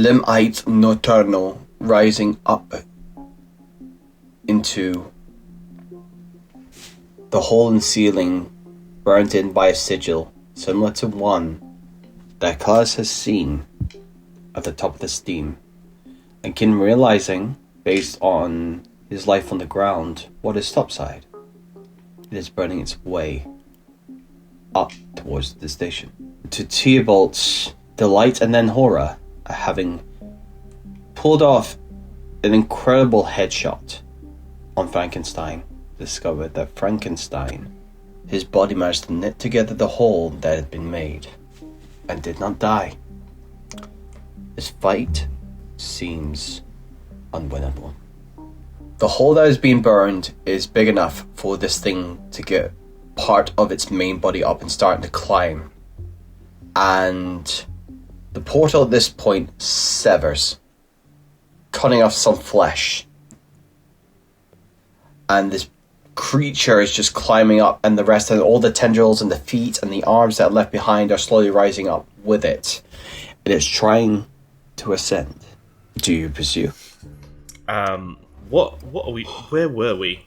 Limite Nocturnal rising up into the hole in the ceiling, burned in by a sigil similar to one that Klaus has seen at the top of the steam, and Kin realizing, based on his life on the ground, what is topside. It is burning its way up towards the station. To Theobald's delight and then horror, having pulled off an incredible headshot on Frankenstein, discovered that Frankenstein, his body managed to knit together the hole that had been made and did not die. This fight seems unwinnable. The hole that is being burned is big enough for this thing to get part of its main body up and starting to climb. And the portal at this point severs, cutting off some flesh. And this creature is just climbing up, and the rest of all the tendrils and the feet and the arms that are left behind are slowly rising up with it. And it's trying to ascend. Do you pursue? What are we? Where were we?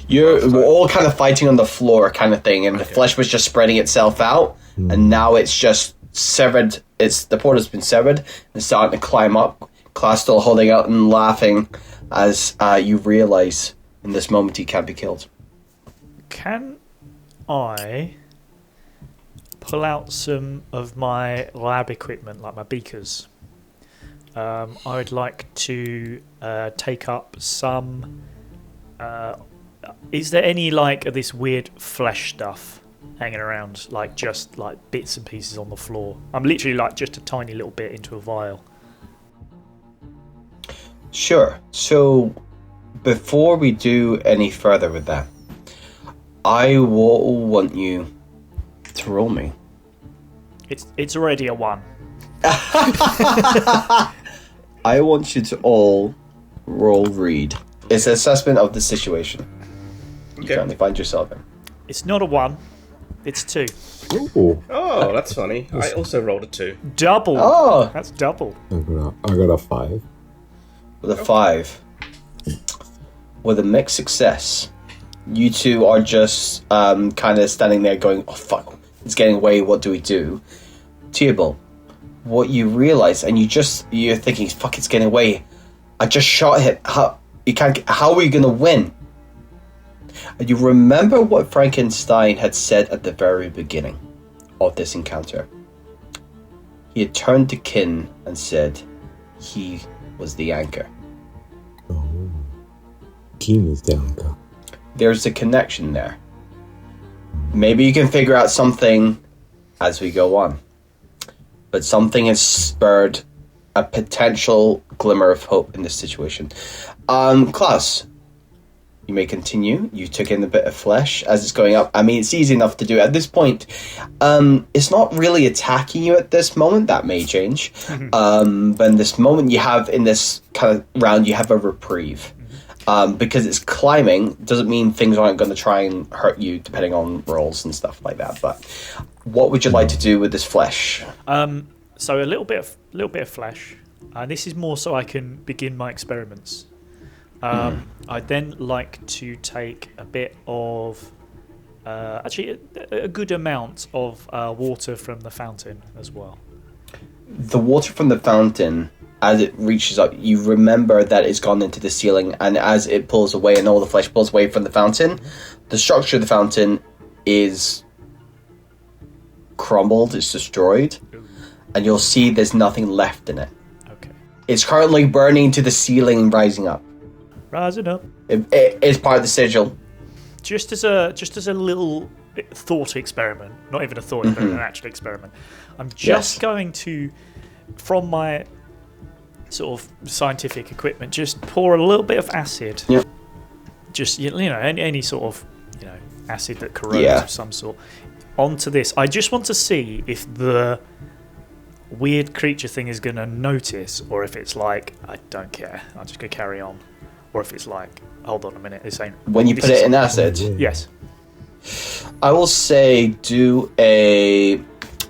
We're all kind of fighting on the floor kind of thing, and the flesh was just spreading itself out, and now it's just severed. The portal's been severed and starting to climb up. Klaus still holding out and laughing as you realize in this moment he can't be killed. Can I pull out some of my lab equipment, like my beakers? I would like to take up some... is there any, like, of this weird flesh stuff hanging around? Like, just, like, bits and pieces on the floor? I'm literally, like, just a tiny little bit into a vial. Sure. So, before we do any further with that, I will want you to roll me. It's already a 1. I want you to all roll read. It's an assessment of the situation you currently find yourself in. It's not a 1. It's 2. Ooh. Oh, that's funny. I also rolled a 2. Double. Oh! That's double. I got a 5. With a 5. With a mixed success, you two are just kind of standing there going, oh fuck, it's getting away, what do we do? Theobald, what you realize, and you're thinking, fuck, it's getting away. I just shot him. How are we gonna win? And you remember what Frankenstein had said at the very beginning of this encounter. He had turned to Kin and said he was the anchor. Oh. Kin is the anchor. There's a connection there. Maybe you can figure out something as we go on. But something has spurred a potential glimmer of hope in this situation. Klaus, you may continue. You took in a bit of flesh as it's going up. I mean, it's easy enough to do. At this point, it's not really attacking you at this moment. That may change. But in this moment, you have, in this kind of round, you have a reprieve. Because it's climbing doesn't mean things aren't going to try and hurt you depending on rolls and stuff like that. But what would you like to do with this flesh? So a little bit of flesh. This is more so I can begin my experiments. I'd then like to take a bit of, actually a good amount of water from the fountain as well. The water from the fountain, as it reaches up, you remember that it's gone into the ceiling, and as it pulls away and all the flesh pulls away from the fountain, the structure of the fountain is crumbled, it's destroyed, and you'll see there's nothing left in it. Okay. It's currently burning to the ceiling and rising up. Rising up. It is part of the sigil. Just as a little thought experiment, not even a thought experiment, an actual experiment. I'm just going to, from my sort of scientific equipment, just pour a little bit of acid. Yep. Just any sort of acid that corrodes of some sort onto this. I just want to see if the weird creature thing is going to notice, or if it's like, I don't care, I'm just going to carry on, or if it's like, hold on a minute, this ain't. When you put it in acid, yes, I will say do a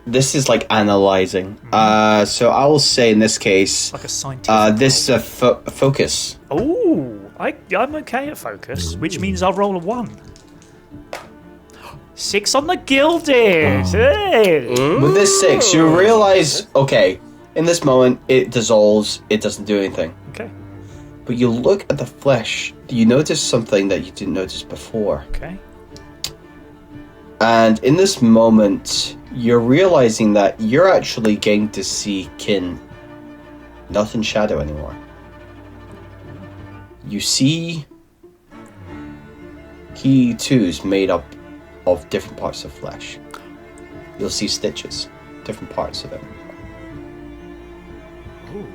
This is like analyzing. So I will say in this case, Like a scientific. this is a focus. Oh, I'm okay at focus, which means I'll roll a 1. 6 on the gilded. Hey. With this 6, you realize, okay, in this moment it dissolves. It doesn't do anything. Okay. But you look at the flesh. You notice something that you didn't notice before. Okay. And in this moment, you're realizing that you're actually getting to see Kin not in shadow anymore. You see he too is made up of different parts of flesh. You'll see stitches, different parts of it. Ooh.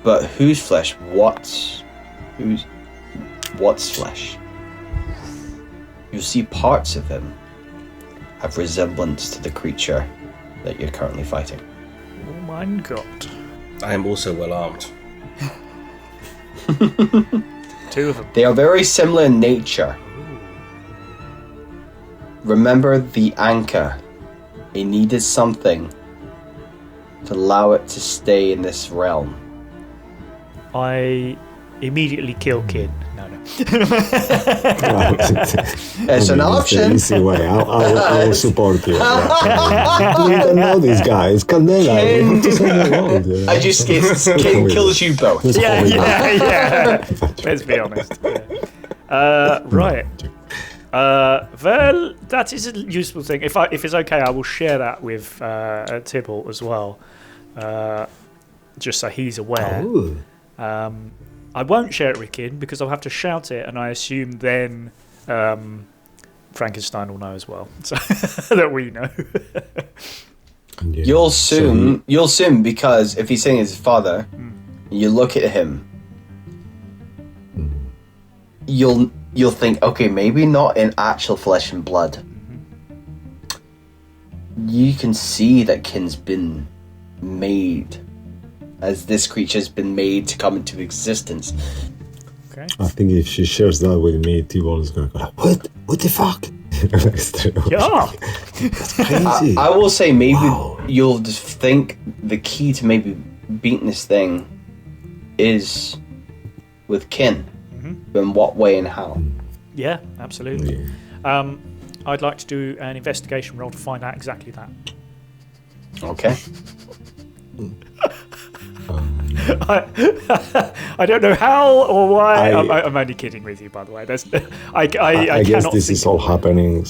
But whose flesh? What's flesh? You'll see parts of him have resemblance to the creature that you're currently fighting. Oh my god. I am also well armed. 2 of them. They are very similar in nature. Remember the anchor. It needed something to allow it to stay in this realm. I immediately kill Kid. No. It's an option. Easy way. I will support you. Yeah. You don't know this guy. It's Candela. You have to send it on, yeah. I just Kin kills you both. Yeah. Let's be honest. Yeah. Right. Well, that is a useful thing. If it's okay, I will share that with Tybalt as well, just so he's aware. Oh. I won't share it with Kin because I'll have to shout it, and I assume then Frankenstein will know as well, so that we know. Yeah. You'll soon, because if he's saying his father, you look at him, you'll think, okay, maybe not in actual flesh and blood. You can see that Kin's been made, as this creature's been made to come into existence. Okay. I think if she shares that with me, T-Ball is gonna go like, what the fuck? Yeah. That's crazy. I will say maybe you'll just think the key to maybe beating this thing is with Kin. In what way and how? Yeah, absolutely. Yeah. I'd like to do an investigation roll to find out exactly that. Okay. I don't know how or why. I'm only kidding with you, by the way. I guess cannot this think is all of why. happening.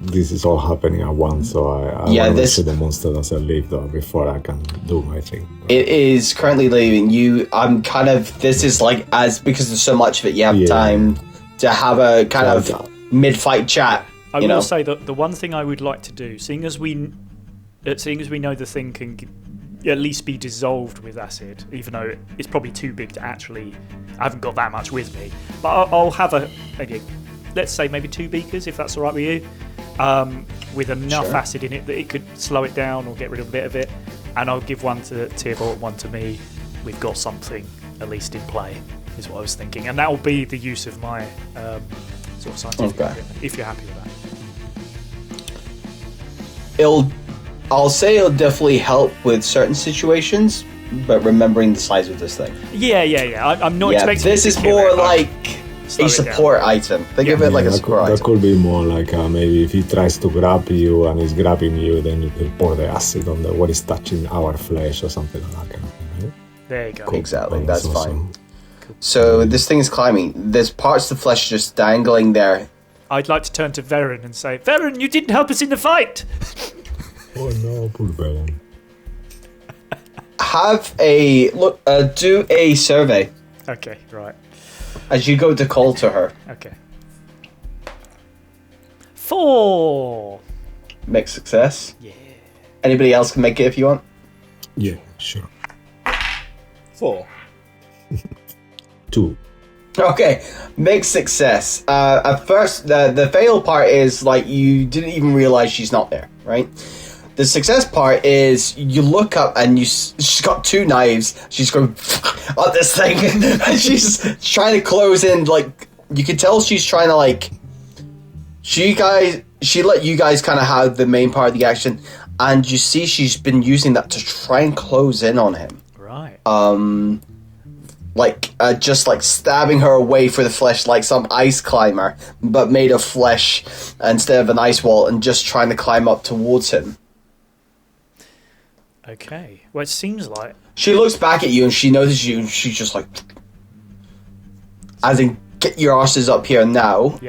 This is all happening at once, so I Yeah, want to make this- sure the monster doesn't leave though before I can do my thing. It is currently leaving you. This is like, as because there's so much of it, you have Yeah. time to have a kind of Yeah. mid-fight chat. I you will know? say that the one thing I would like to do, seeing as we know the thing can at least be dissolved with acid, even though it's probably too big to actually. I haven't got that much with me, but I'll have let's say maybe 2 beakers if that's all right with you, with enough Sure. acid in it that it could slow it down or get rid of a bit of it, and I'll give one to Tybalt, one to me. We've got something at least in play, is what I was thinking, and that will be the use of my sort of scientific Okay. equipment, if you're happy with that. I'll say it'll definitely help with certain situations, but remembering the size of this thing. Yeah. I'm not expecting. This you is to kill more it, but like slow a it down. support item. Think of it like a that support that item. could be more like maybe if he tries to grab you and he's grabbing you, then you can pour the acid on what is touching our flesh or something like that kind of thing, right? There you go. Exactly, that's awesome. fine. So this thing is climbing. There's parts of the flesh just dangling there. I'd like to turn to Varen and say, Varen, you didn't help us in the fight. Oh no, poor Belen. Have a look. Do a survey Okay, right. as you go to call to her. Okay. 4. Make success. Yeah. Anybody else can make it if you want. Yeah, sure. 4. 2. Okay, make success. At first, the fail part is like you didn't even realize she's not there, right? The success part is you look up and she's got 2 knives. She's going on this thing, and she's trying to close in. Like you can tell, she's trying to like. She she let you guys kind of have the main part of the action, and you see she's been using that to try and close in on him. Right. Just like stabbing her away for the flesh like some ice climber, but made of flesh instead of an ice wall, and just trying to climb up towards him. Okay. Well, it seems like... She looks back at you and she notices you, and she's just like... As in, get your asses up here now,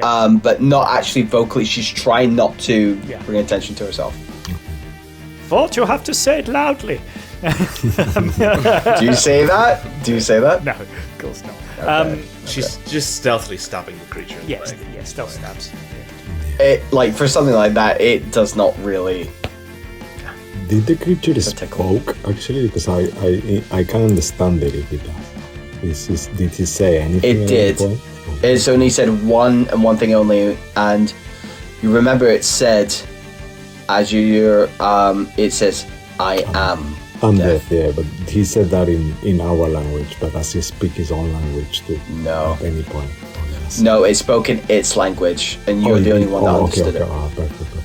but not actually vocally. She's trying not to bring attention to herself. Thought you have to say it loudly. Do you say that? No, of course not. Okay. She's just stealthily stabbing the creature. Yes, stealth stabs. For something like that, it does not really... Did the creature spoke, actually? Because I can understand it if it does. Did he say anything? It did. It's only said one and one thing only, and you remember it said, it says, I am. I'm deaf, yeah, but he said that in our language, but does he speak his own language too? No. At any point? No, it's spoken its language, and you're the only one that understood it. Perfect.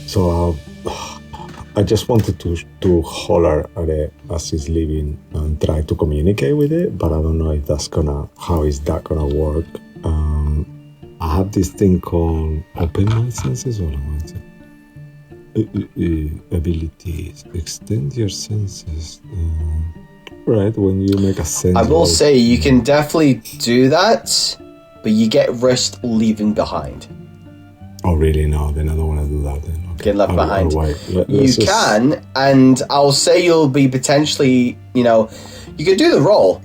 So I just wanted to holler at it as he's leaving and try to communicate with it, but I don't know if how is that gonna work. I have this thing called open my senses, or what is it? Abilities, extend your senses. Right, when you make a sense. I will say you can definitely do that, but you get risk leaving behind. Oh really? No, then I don't want to do that then. Okay. Get left behind. You can, and I'll say you'll be potentially, you can do the roll.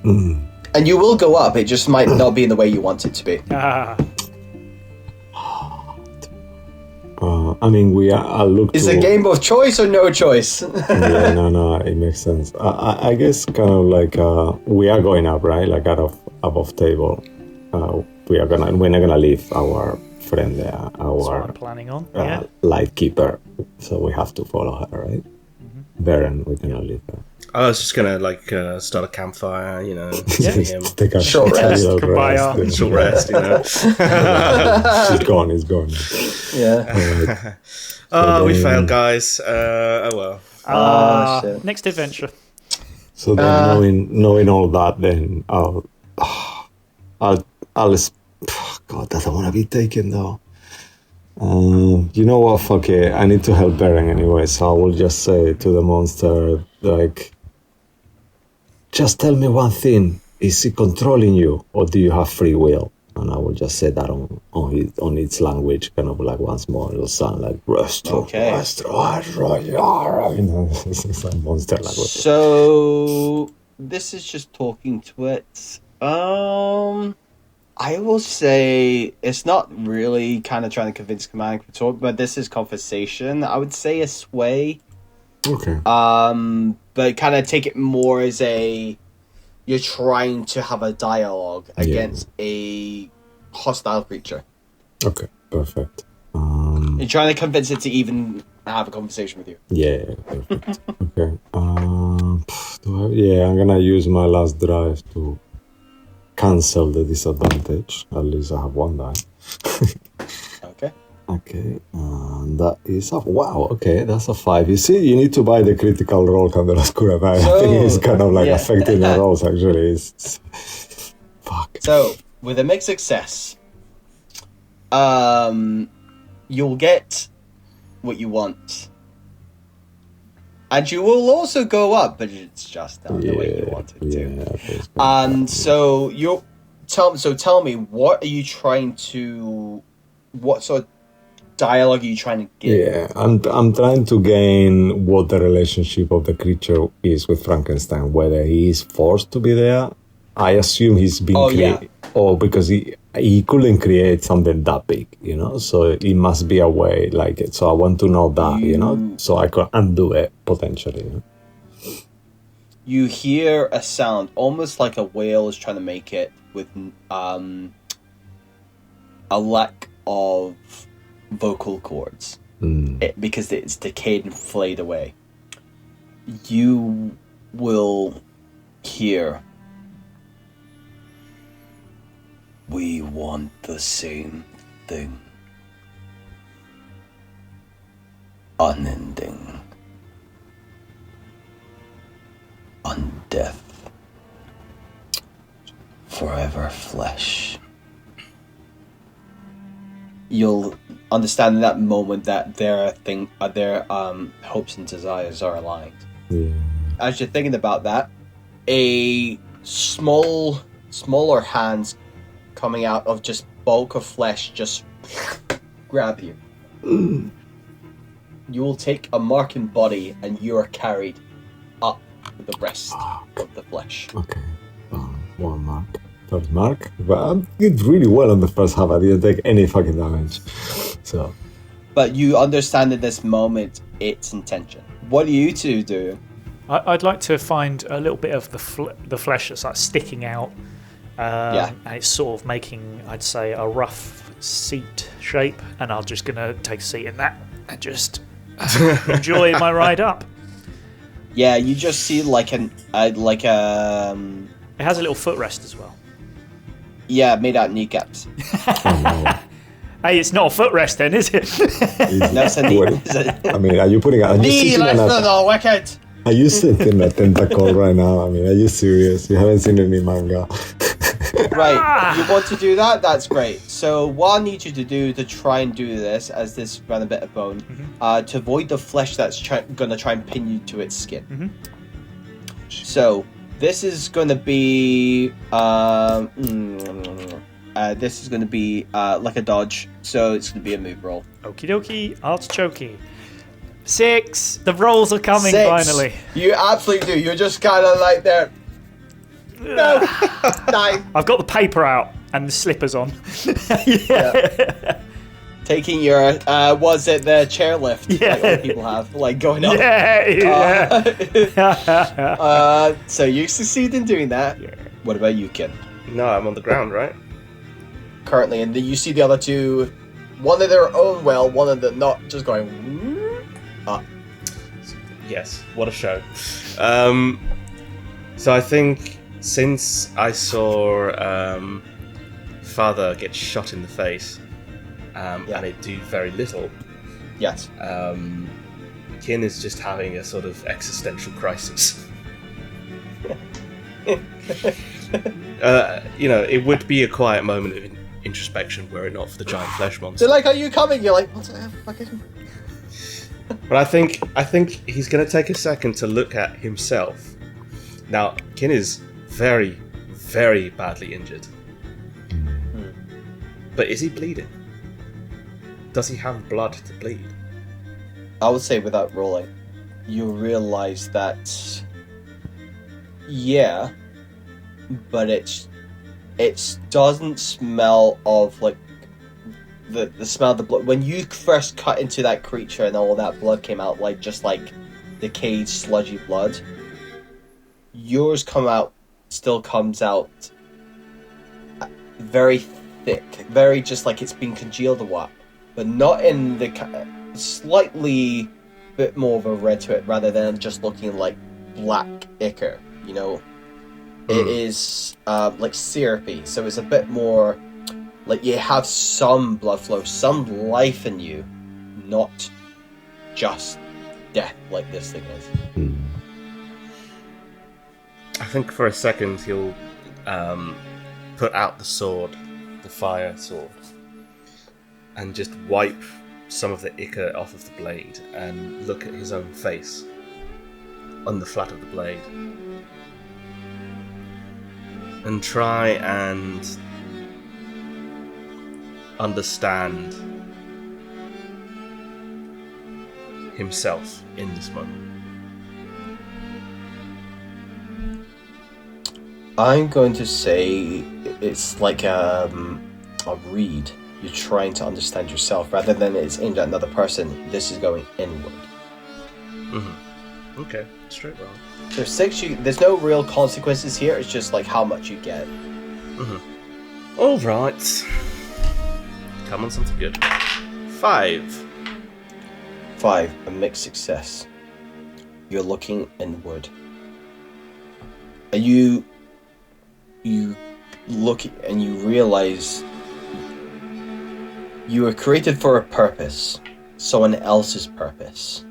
And you will go up, it just might not be in the way you want it to be. I mean, I look. Is it a game of choice or no choice? Yeah, no, it makes sense. I guess kind of like we are going up, right? Like above table. We're not gonna leave our friend there, That's what I'm planning on. light keeper. So we have to follow her, right? Baron, we're gonna leave her. I was just gonna start a campfire, see him. Take a short rest. Short rest, He's gone. Yeah. Right. We failed, guys. Oh well. Shit. Next adventure. So then, knowing all that, then I'll God, doesn't want to be taken though. You know what? Fuck it. I need to help Baron anyway, so I will just say to the monster, like, just tell me one thing: is he controlling you, or do you have free will? And I will just say that on its language, kind of like once more. It'll sound like Okay. It's a monster language. So this is just talking to it. I will say it's not really kind of trying to convince command to talk, but this is conversation. I would say a sway. Okay. But kind of take it more as you're trying to have a dialogue against a hostile creature. Okay, perfect. You're trying to convince it to even have a conversation with you. Yeah, perfect. Okay. I'm gonna use my last drive to cancel the disadvantage. At least I have one die. Okay. Okay, and that is that's a 5. You see, you need to buy the critical roll, Candela Obscura. I think it's kind of like affecting the rolls, actually. Fuck. So, with a mixed success, you'll get what you want. And you will also go up, but it's just not the way you want it to. And so tell me, what sort of dialogue are you trying to get? Yeah, I'm trying to gain what the relationship of the creature is with Frankenstein, whether he is forced to be there. I assume he's been created, or because he couldn't create something that big, so it must be a way like it. So I want to know that, so I can undo it potentially. You hear a sound almost like a whale is trying to make it with a lack of vocal cords because it's decayed and flayed away. You will hear, "We want the same thing." unending, undeath, forever flesh. You'll understand in that moment that their hopes and desires are aligned. Yeah. As you're thinking about that, a smaller hands coming out of just bulk of flesh just grab you. You will take a marking body and you are carried up the rest of the flesh. Okay. One mark. Third mark. But I did really well on the first half. I didn't take any fucking damage. So. But you understand in this moment its intention. What do you two do? I'd like to find a little bit of the flesh that's like sticking out. And it's sort of making, I'd say, a rough seat shape. And I'm just going to take a seat in that and just enjoy my ride up. Yeah, you just see like It has a little footrest as well. Yeah, made out of kneecaps. Hey, it's not a footrest then, is it? That's a knee. I mean, are you putting? Are you sitting on a? Wicked. Are you sitting a tentacle right now? I mean, are you serious? You haven't seen any manga. Right, you want to do that? That's great. So what I need you to do to try and do this, as this ran a bit of bone, to avoid the flesh that's going to try and pin you to its skin. So this is going to be this is going to be like a dodge. So it's going to be a move roll. Okie dokie, artichoke. 6. The rolls are coming 6. finally. You absolutely do. You're just kind of like there. No. 9. I've got the paper out and the slippers on. Yeah. Taking your was it the chairlift like other people have, like going up. So you succeed in doing that. Yeah. What about you, Ken? No, I'm on the ground, right? Currently, and you see the other two, one of their own well, one of them not, just going up. Yes, what a show. So I think since I saw Father get shot in the face, and it do very little, Yes. Kin is just having a sort of existential crisis. It would be a quiet moment of introspection were it not for the giant flesh monster. So like, are you coming? You're like, what the fuck is... But I think he's going to take a second to look at himself. Now, Kin is very, very badly injured. But is he bleeding? Does he have blood to bleed? I would say without rolling, you realize that, yeah, but it doesn't smell of like the smell of the blood. When you first cut into that creature and all that blood came out, like just like decayed, sludgy blood, yours still comes out very thick, very just like it's been congealed a while, but not in the slightly bit more of a red to it rather than just looking like black ichor, you know. It is like syrupy, so it's a bit more like you have some blood flow, some life in you, not just death like this thing is. I think for a second he'll put out the sword, the fire sword, and just wipe some of the ichor off of the blade and look at his own face on the flat of the blade. And try and understand himself in this moment. I'm going to say it's like a read. You're trying to understand yourself rather than it's aimed at another person. This is going inward. Okay, straight roll. There's 6. There's no real consequences here. It's just like how much you get. All right. Come on, something good. 5. 5, a mixed success. You're looking inward. And you look and you realize you were created for a purpose. someone else's purpose.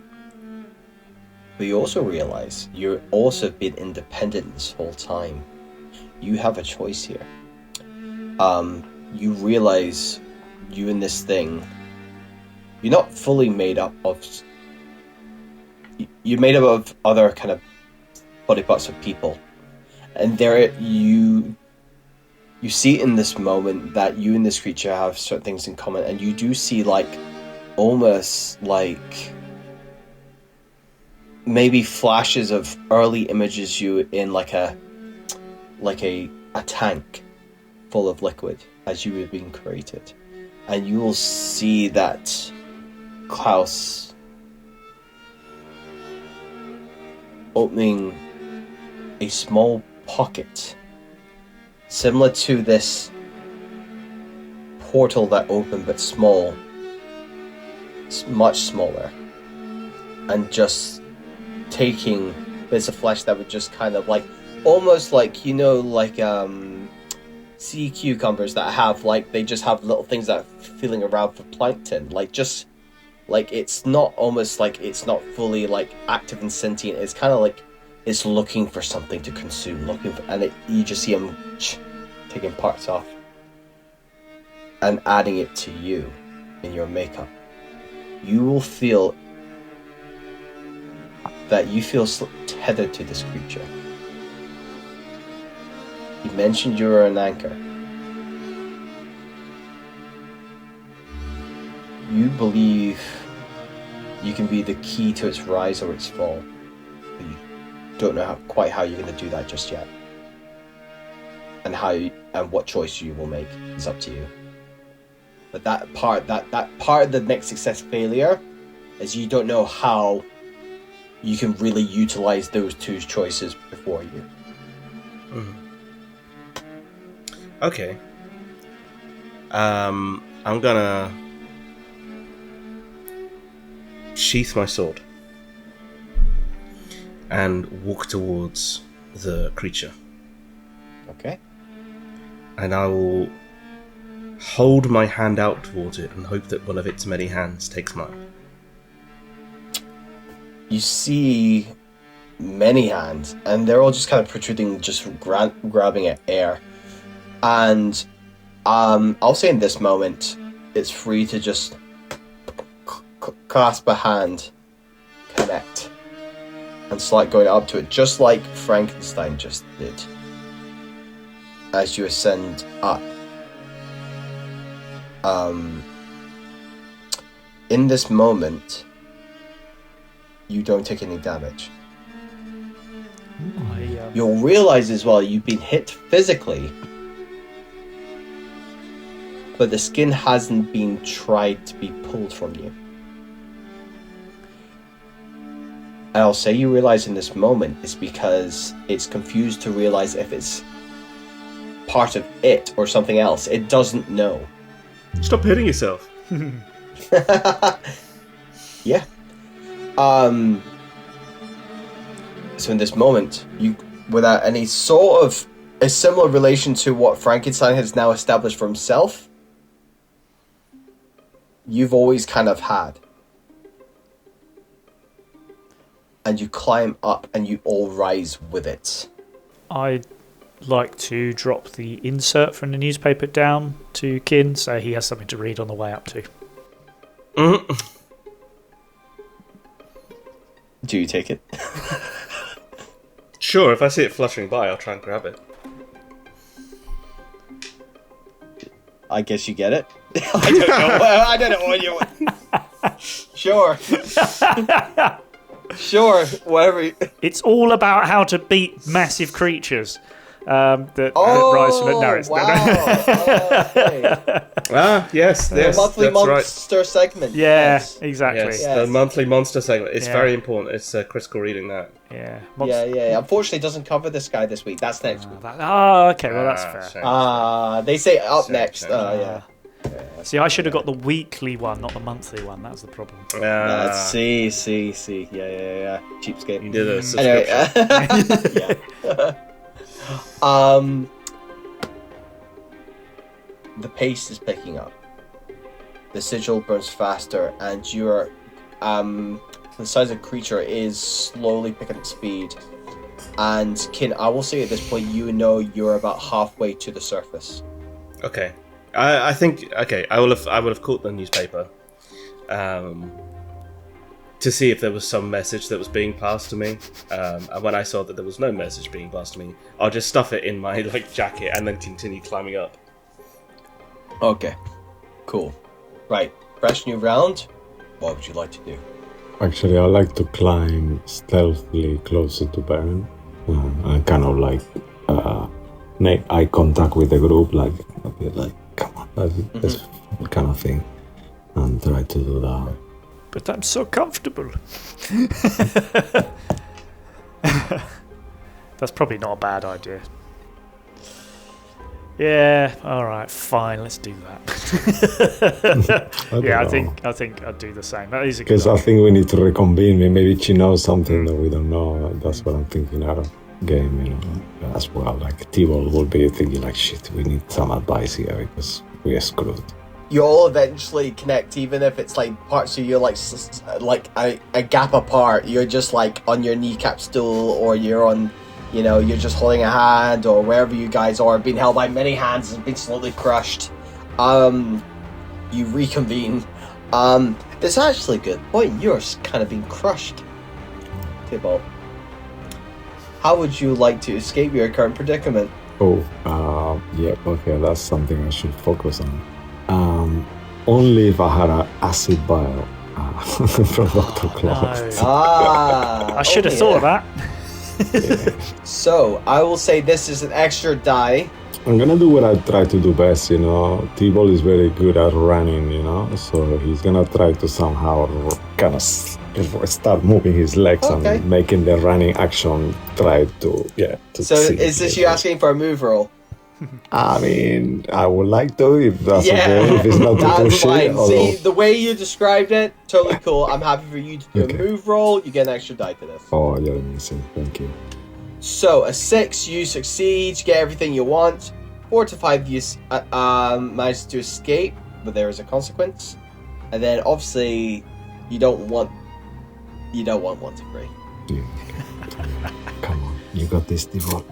But you also realize you're also been independent this whole time. You have a choice here. You realize you and this thing, you're not fully made up of... You're made up of other kind of body parts of people. And there you see in this moment that you and this creature have certain things in common. And you do see almost like... maybe flashes of early images you in like a tank full of liquid as you were being created, and you will see that Klaus opening a small pocket similar to this portal that opened but small, much smaller, and just taking bits of flesh that would just kind of almost sea cucumbers that have they just have little things that are feeling around for plankton, it's not almost it's not fully active and sentient. It's kind of it's looking for something to consume, you just see him taking parts off and adding it to you in your makeup. You will feel that you feel tethered to this creature. You mentioned you were an anchor. You believe you can be the key to its rise or its fall, but you don't know quite how you're going to do that just yet. And what choice you will make is up to you. But that part of the next success failure is you don't know how you can really utilize those two choices before you. Mm. Okay. I'm gonna sheath my sword and walk towards the creature. Okay. And I will hold my hand out towards it and hope that one of its many hands takes mine. You see many hands, and they're all just kind of protruding, just grabbing at air. And I'll say in this moment, it's free to just clasp a hand, connect, and start going up to it, just like Frankenstein just did. As you ascend up. In this moment, you don't take any damage. You'll realize as well you've been hit physically, but the skin hasn't been tried to be pulled from you. And I'll say you realize in this moment is because it's confused to realize if it's part of it or something else. It doesn't know. Stop hitting yourself. Yeah. So in this moment, you, without any sort of a similar relation to what Frankenstein has now established for himself, you've always kind of had. And you climb up and you all rise with it. I'd like to drop the insert from the newspaper down to Kin so he has something to read on the way up to. Mm-hmm. Do you take it? Sure, if I see it fluttering by, I'll try and grab it. I guess you get it. I don't know what you want. Sure. Sure, whatever. It's all about how to beat massive creatures. That rise from it. No, it's wow. Yes, The monthly monster right. segment. Yeah, Yes. exactly. Yes, Yes. the monthly monster segment. It's Yeah. very important. It's critical reading that. Yeah. Yeah. Unfortunately, it doesn't cover this guy this week. That's next week. Okay, well, that's fair. Shame. They say up Shame, next. shame. Yeah. See, I should have got the weekly one, not the monthly one. That's the problem. Let's see. Yeah. Cheapskate. You did a subscription. Anyway, yeah. The pace is picking up. the sigil burns faster, and your the size of the creature is slowly picking up speed. And Kin, I will say at this point, you know you're about halfway to the surface. Okay, I think I would have caught the newspaper, to see if there was some message that was being passed to me. And when I saw that there was no message being passed to me, I'll just stuff it in my jacket and then continue climbing up. Okay, cool. Right, fresh new round. What would you like to do? Actually, I like to climb stealthily closer to Baron and kind of make eye contact with the group, a bit come on, this kind of thing, and try to do that. But I'm so comfortable. That's probably not a bad idea. Yeah, all right, fine, let's do that. I think I'd do the same. That is a good Because I idea. think we need to reconvene. Maybe she knows something that we don't know. That's what I'm thinking out of game, as well. T-Ball will be thinking shit, we need some advice here because we're screwed. You'll eventually connect, even if it's parts of you a gap apart. You're just on your kneecap stool, or you're on, you're just holding a hand, or wherever you guys are, being held by many hands and being slowly crushed. You reconvene. It's actually a good point. You're kind of being crushed, Tibble. How would you like to escape your current predicament? Okay, that's something I should focus on. Only if I had an acid vial from Dr. Claus. No. I should have thought of that. Yeah. So, I will say this is an extra die. I'm gonna do what I try to do best, T-Ball is very good at running, so he's gonna try to somehow kind of start moving his legs and making the running action try to So, is this you asking for a move roll? I mean, I would like to, if that's okay, if it's not too that's fine. shit. See, the way you described it, totally cool. I'm happy for you to do a move roll. You get an extra die to this. Oh, you're amazing. Thank you. So, a 6, you succeed, you get everything you want. 4 to 5, you manage to escape, but there is a consequence. And then, obviously, you don't want 1 to 3. Yeah. Come on, you got this, T-Ball.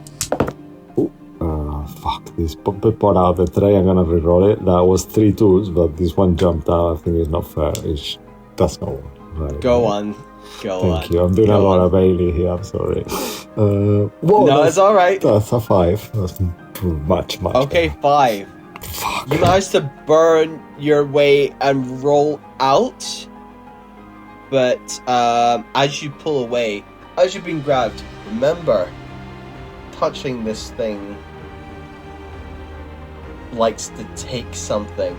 Fuck, this put out the tray, I'm gonna reroll it. That was 3 2s, but this one jumped out. I think it's not fair. That's not one. Right. Go on. Thank you. I'm doing a lot of Bailey here, I'm sorry. No, it's alright. That's a 5. That's much okay, better. 5. Fuck. You managed to burn your way and roll out, but as you pull away, as you've been grabbed, remember, touching this thing likes to take something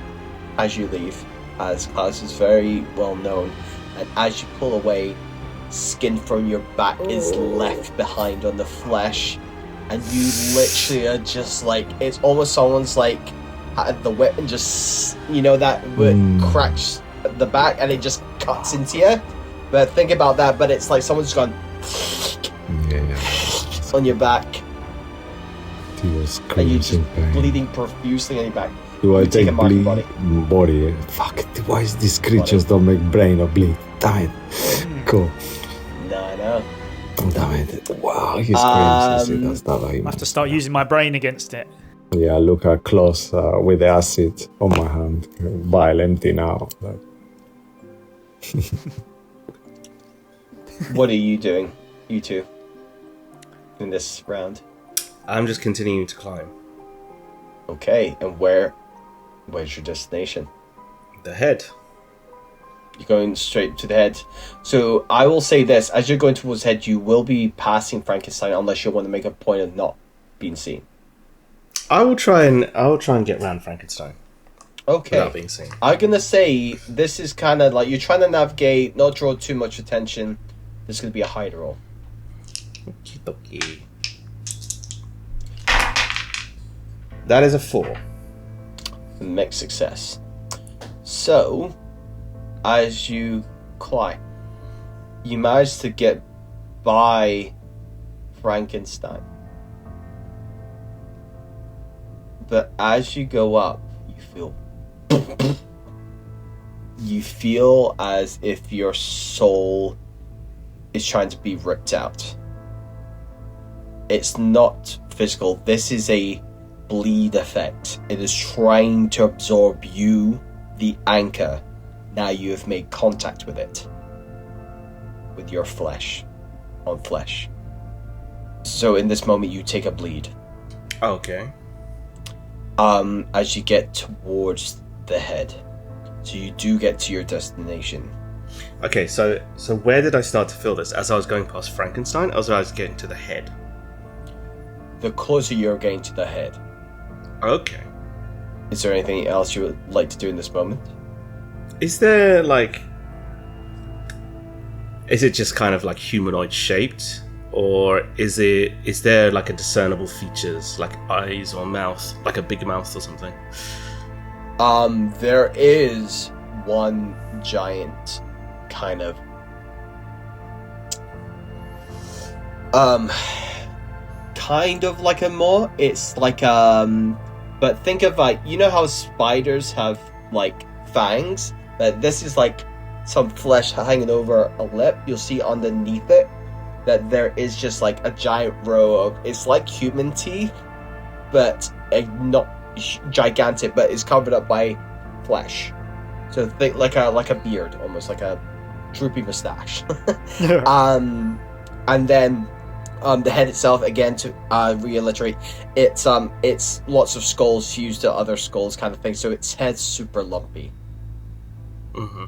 as you leave, as Klaus is very well known, and as you pull away, skin from your back is left behind on the flesh, and you literally are just it's almost someone's had the whip and just that whip cracks the back and it just cuts into you. But think about that, but it's someone's gone on your back. And you're just bleeding profusely on your back. Do I take a mark bleed body? Fuck, why is these creatures don't make brain or bleed? Damn it. Cool. No, I know. Damn it. Wow, he's crazy. That's not I have to start using my brain against it. Yeah, look at close with the acid on my hand. Vial empty now. What are you doing, you two, in this round? I'm just continuing to climb. Okay, and where's your destination? The head. You're going straight to the head. So I will say this, as you're going towards the head, you will be passing Frankenstein unless you want to make a point of not being seen. I will try and get around Frankenstein. Okay. Without being seen. I'm gonna say this is kind of you're trying to navigate, not draw too much attention. This is gonna be a hide roll. Okie-dokie. That is a 4. Mixed success. So, as you climb, you manage to get by Frankenstein. But as you go up, you feel you feel as if your soul is trying to be ripped out. It's not physical. This is a bleed effect. It is trying to absorb you, the anchor. Now you have made contact with it. With your flesh. On flesh. So in this moment you take a bleed. Okay. As you get towards the head. So you do get to your destination. Okay, so where did I start to feel this? As I was going past Frankenstein, or as I was getting to the head? The closer you're getting to the head. Okay. Is there anything else you would like to do in this moment? Is there, like... Is it just kind of, like, humanoid shaped? Or is there, like, a discernible features, like eyes or mouth? Like a big mouth or something? There is one giant kind of... kind of like a maw. It's like, but think of, like, you know how spiders have, like, fangs? But this is like some flesh hanging over a lip. You'll see underneath it that there is just like a giant row of, it's like human teeth, but not gigantic, but it's covered up by flesh. So think like a beard, almost like a droopy mustache. And then the head itself, again, to reiterate, it's lots of skulls fused to other skulls, kind of thing. So its head's super lumpy. Mm-hmm.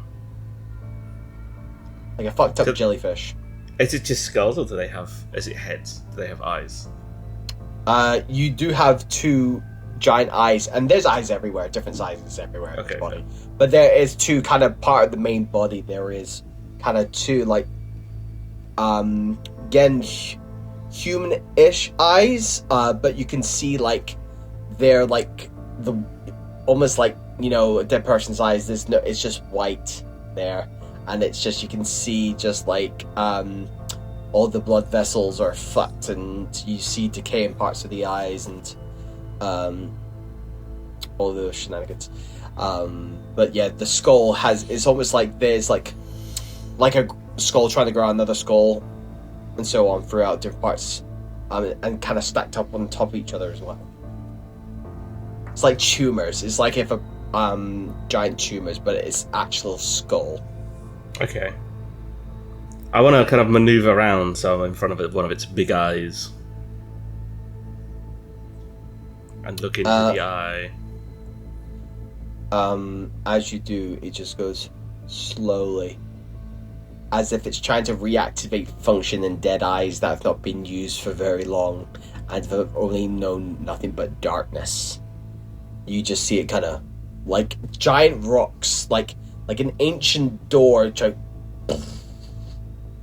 Like a fucked up jellyfish. Is it just skulls, or is it heads? Do they have eyes? You do have two giant eyes, and there's eyes everywhere, different sizes everywhere in the body. Fair. But there is two kind of part of the main body. There is kind of two, like, again, human-ish eyes, but you can see, like, they're like the almost like, you know, a dead person's eyes. It's just white there, and it's just, you can see just like all the blood vessels are fucked, and you see decaying parts of the eyes, and all the shenanigans. But yeah, the skull it's almost like there's like a skull trying to grow another skull, and so on throughout different parts, and kind of stacked up on top of each other as well. It's like tumors. It's like if a giant tumors, but it's actual skull. Okay. I want to kind of maneuver around, so I'm in front of one of its big eyes, and look into the eye. As you do, it just goes slowly, as if it's trying to reactivate function in dead eyes that have not been used for very long, and have only known nothing but darkness. You just see it kind of like giant rocks, like an ancient door,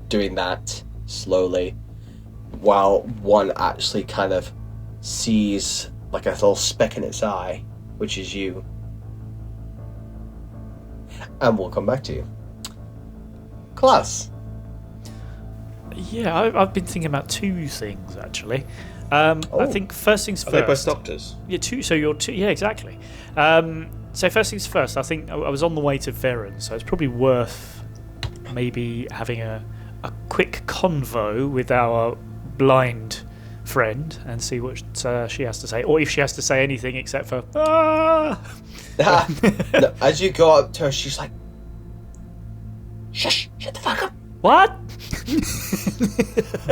doing that slowly, while one actually kind of sees like a little speck in its eye, which is you. And we'll come back to you. Class. Yeah, I've been thinking about two things actually. I think first things first. Are they both doctors? Yeah, two. So you're two. Yeah, exactly. So first things first. I think I was on the way to Veren, so it's probably worth maybe having a quick convo with our blind friend and see what she has to say, or if she has to say anything except for No, as you go up to her, she's like, "Shush! Shut the fuck up!" What?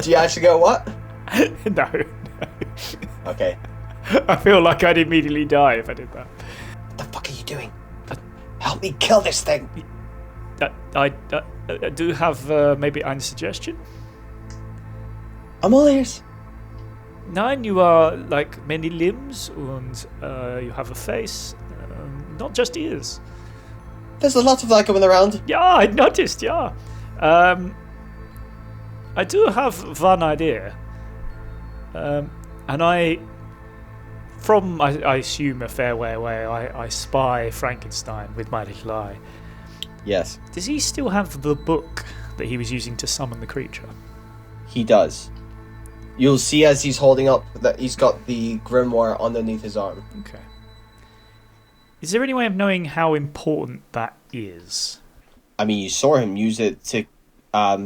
Do you actually go, what? No. Okay. I feel like I'd immediately die if I did that. What the fuck are you doing? Help me kill this thing! I do have maybe a suggestion. I'm all ears. Nein, you are like many limbs, and you have a face, not just ears. There's a lot of that going around. Yeah, I noticed, yeah. I do have one idea. And I assume a fair way away, I spy Frankenstein with my little eye. Yes. Does he still have the book that he was using to summon the creature? He does. You'll see as he's holding up that he's got the grimoire underneath his arm. Okay. Is there any way of knowing how important that is? I mean, you saw him use it to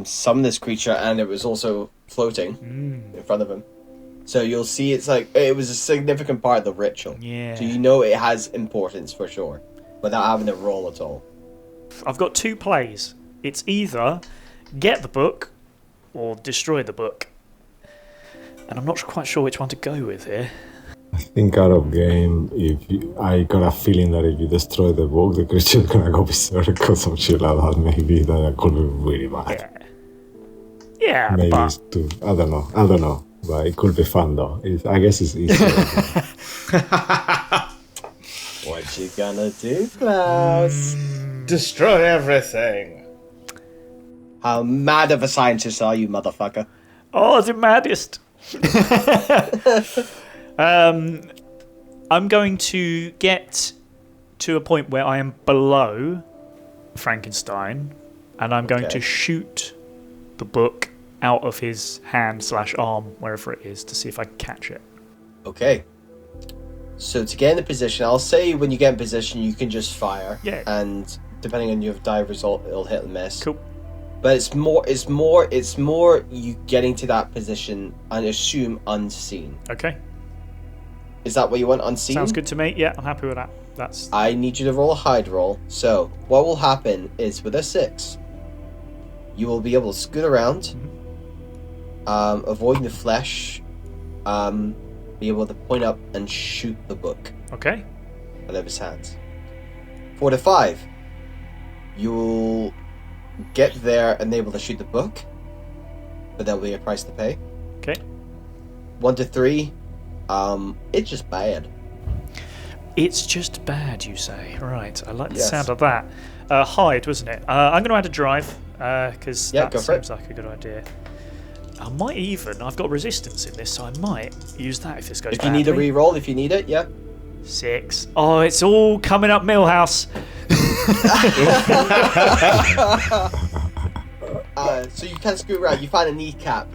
summon this creature, and it was also floating in front of him. So you'll see it's like, it was a significant part of the ritual. Yeah. So you know it has importance for sure, without having to roll at all. I've got 2 plays. It's either get the book or destroy the book. And I'm not quite sure which one to go with here. I think out of game, I got a feeling that if you destroy the book, the creature's gonna go berserk or some shit like that. Maybe that could be really bad. Yeah, Maybe but... it's too. I don't know. But it could be fun though. I guess it's easy. What you gonna do, Klaus? Destroy everything. How mad of a scientist are you, motherfucker? Oh, the maddest. I'm going to get to a point where I am below Frankenstein, and I'm going to shoot the book out of his hand/arm, wherever it is, to see if I can catch it. Okay. So to get in a position, I'll say when you get in position, you can just fire. Yeah. And depending on your die result, it'll hit and miss. Cool. But it's more you getting to that position and assume unseen. Okay. Is that what you want, unseen? Sounds good to me. Yeah, I'm happy with that. That's... I need you to roll a hide roll. So what will happen is with a 6, you will be able to scoot around, avoiding the flesh, be able to point up and shoot the book. Okay. Out of his hands. 4 to 5, you'll get there and able to shoot the book, but there'll be a price to pay. Okay. 1 to 3, it's just bad. It's just bad, you say. Right, I like the Yes. sound of that. Hide, wasn't it? I'm going to add a drive, because that go for seems like a good idea. I might even... I've got resistance in this, so I might use that if this goes If you need a badly. re-roll, if you need it, yeah. 6. Oh, it's all coming up Millhouse. So you can scoot around, you find a kneecap,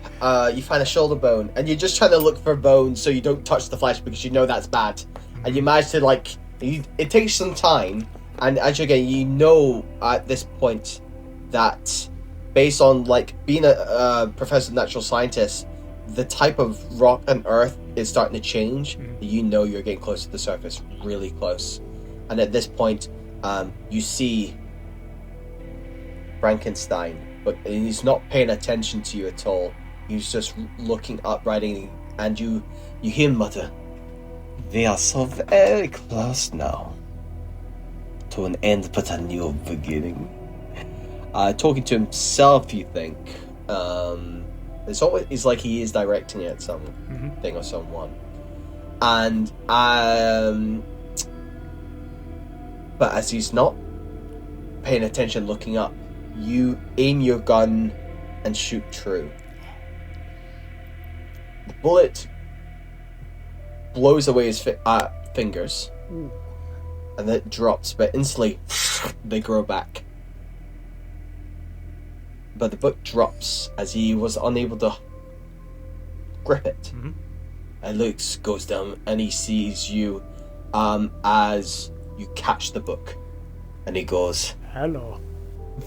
you find a shoulder bone, and you're just trying to look for bones so you don't touch the flesh because you know that's bad. And you manage to, it takes some time, and as you're getting, you know at this point that based on, being a professor of natural scientist, the type of rock and earth is starting to change. You know you're getting close to the surface, really close. And at this point, you see Frankenstein, but he's not paying attention to you at all. He's just looking up, writing, and you hear him mutter, "We are so very close now to an end but a new beginning." Talking to himself, you think. It's like he is directing it at something or someone. And but as he's not paying attention, looking up, you aim your gun and shoot true. The bullet blows away his fingers, and then it drops, but instantly they grow back. But the book drops as he was unable to grip it. And Luke goes down and he sees you as you catch the book. And he goes, Hello.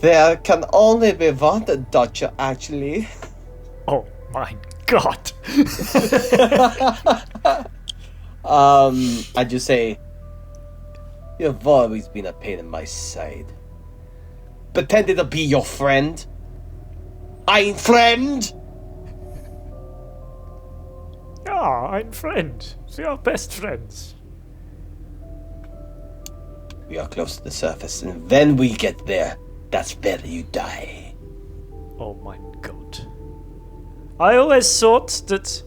"There can only be one Dutcher, actually." Oh my god. I just say, "You've always been a pain in my side. Pretended to be your friend. Ein friend." Ah, I'm friend. We are best friends. We are close to the surface, and when we get there, that's where you die. Oh my god. I always thought that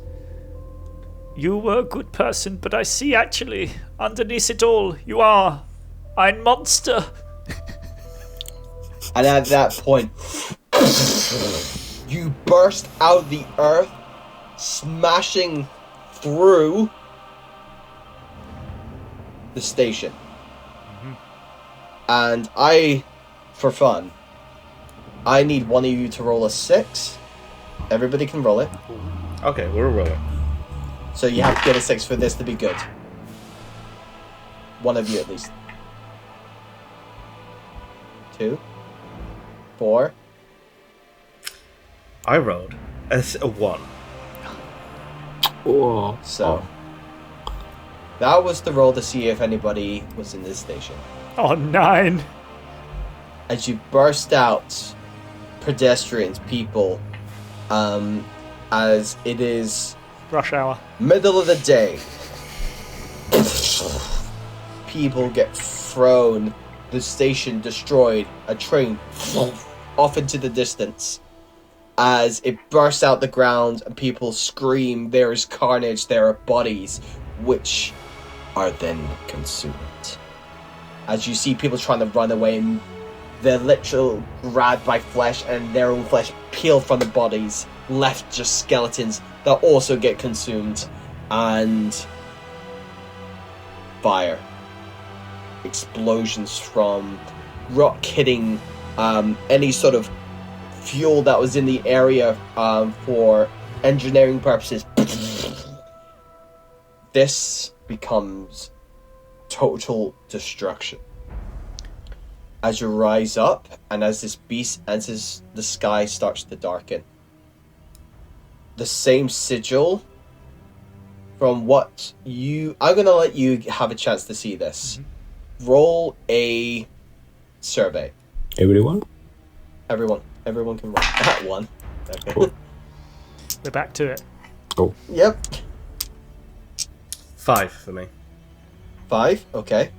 you were a good person, but I see actually, underneath it all, you are ein monster. And at that point, you burst out of the earth, smashing through the station. And for fun, I need one of you to roll a 6. Everybody can roll it. Okay, we'll roll it. So you have to get a 6 for this to be good. One of you at least. 2, 4. I rolled a 1. Whoa. So that was the roll to see if anybody was in this station. Oh, 9. As you burst out, pedestrians, people, as it is Rush hour. middle of the day. People get thrown, the station destroyed, a train off into the distance. As it bursts out the ground and people scream, there is carnage, there are bodies, which are then consumed. As you see people trying to run away, and they're literally grabbed by flesh, and their own flesh peeled from the bodies, left just skeletons that also get consumed. And fire. Explosions from rock hitting any sort of fuel that was in the area for engineering purposes. This becomes total destruction. As you rise up, and as this beast enters, the sky starts to darken. The same sigil from what you... I'm going to let you have a chance to see this. Mm-hmm. Roll a survey. Everyone? Everyone can roll. That one. Okay. Cool. We're back to it. Oh. Yep. 5 for me. 5? Okay.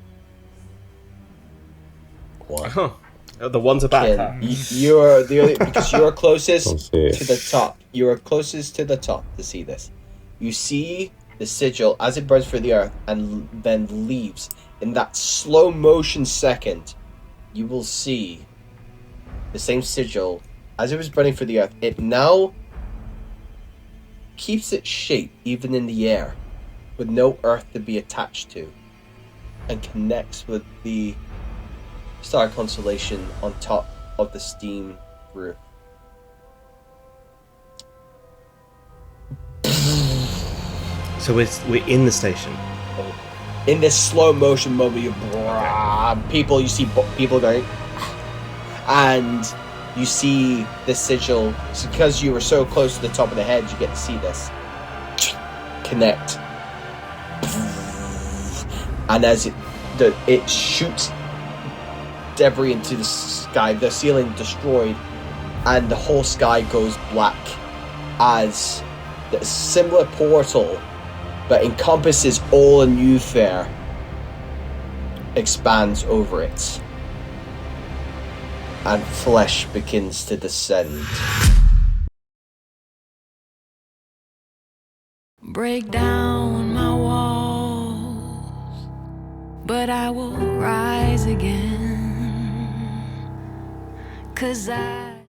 1. Oh, the ones are back. Huh? You're the only... Because you're closest to Entonces, the top. You are closest to the top to see this. You see the sigil as it burns through the earth and then leaves. In that slow motion second, you will see the same sigil as it was burning through the earth. It now keeps its shape even in the air, with no earth to be attached to, and connects with the star constellation on top of the steam roof. So we're in the station. In this slow motion moment, you see people going, and you see the sigil. So because you were so close to the top of the head, you get to see this connect, and as it shoots debris into the sky, the ceiling destroyed, and the whole sky goes black as the similar portal, but encompasses all a new fair, expands over it, and flesh begins to descend. Break down my walls, but I will rise again, 'cause I